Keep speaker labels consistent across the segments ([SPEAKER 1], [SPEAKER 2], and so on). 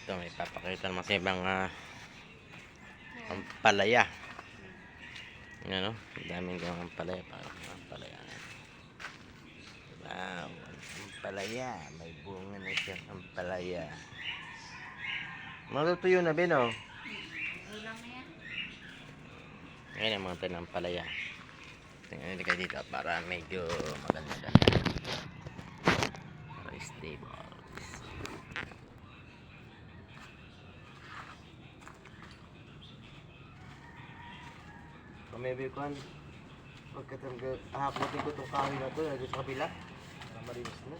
[SPEAKER 1] Ito, may papakita naman sa ibang ampalaya. Yan, no? Daming gawang ampalaya. Parang ampalaya. Wow, ampalaya. May bunga na siyang ampalaya. Malutuyo na, Ben, oh. Ngayon ang mga tanong ampalaya. Tingnan nyo kayo dito para medyo maganda-ganda. Para stable. Maybe kan pagkatanggal hapon natin ko itong kahoy na ito sa kabila para marinis na.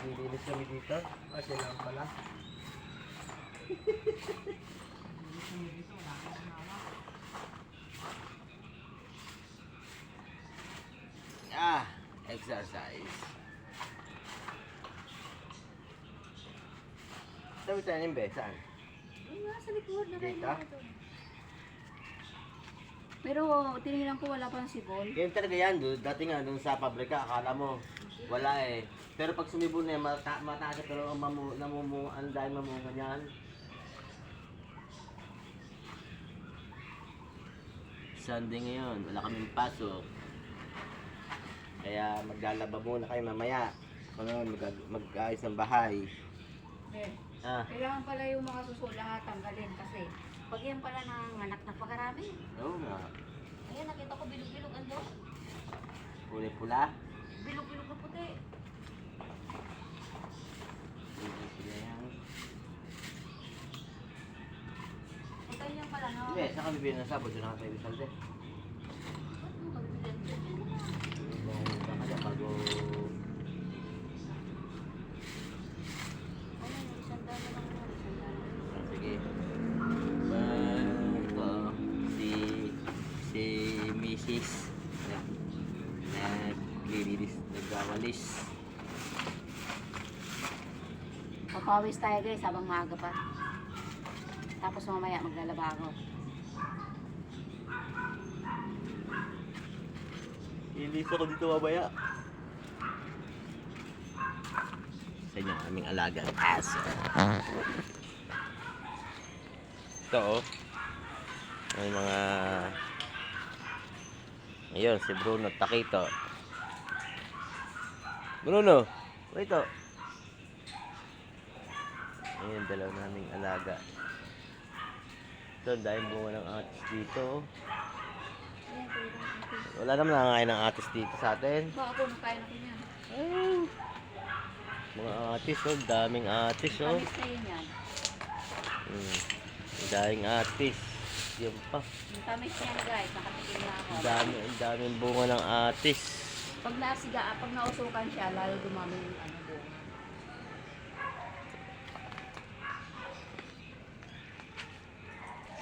[SPEAKER 1] Nilinis kami dito kasi lang pala. Exercise. Sabi tayo ng besan?
[SPEAKER 2] Sa likod na kayo
[SPEAKER 1] Dito?
[SPEAKER 2] Pero tinignan ko wala pang sibol.
[SPEAKER 1] Ganyan talaga yan, dude. Dati nga dun sa pabrika, akala mo wala eh. Pero pag sumibol na yan, mataas pero ang dahil mamunga niyan. Sunday ngayon, wala kaming pasok. Kaya maglalaba muna kayo mamaya. Mag-ayos ng bahay.
[SPEAKER 2] Kailangan pala yung mga suso lahat tanggalin kasi pag yan pala nanganak napakarami.
[SPEAKER 1] Oo nga.
[SPEAKER 2] Ayan, nakita ko bilog-bilog ando.
[SPEAKER 1] Kulay pula.
[SPEAKER 2] Bilog-bilog na puti. Ito yan pala, no?
[SPEAKER 1] Hindi, saan kami bilhin ng sabon? Doon nakatayo yung salde.
[SPEAKER 2] Ba't mo kabibilan dyan?
[SPEAKER 1] Bago...
[SPEAKER 2] Ayun, isang dala lang yan, isang dala.
[SPEAKER 1] Sige. Ito, si Mrs. Naglilinis, nagwawalis.
[SPEAKER 2] Papawis tayo guys habang maaga pa. Tapos mamaya maglalaba ako.
[SPEAKER 1] Ilis ako dito mamaya. Sa inyo, aming alagang aso. Ito, oh. May mga... Ayun, si Bruno Takito. Bruno, ito. Ayun, dalaw naming alaga. Ito, dahil bunga ng atis dito. Wala naman nangangain ng atis dito sa atin.
[SPEAKER 2] Ba ako nakain ako niyan.
[SPEAKER 1] Ay, mga atis, oh. Daming atis, oh.
[SPEAKER 2] Kamis na yun yan.
[SPEAKER 1] Daming atis. Yan pa.
[SPEAKER 2] Yung tamis niyan guys, nakatikim na ako.
[SPEAKER 1] Daming bunga ng atis.
[SPEAKER 2] Pag nausukan siya, lalo dumami yung ano bunga.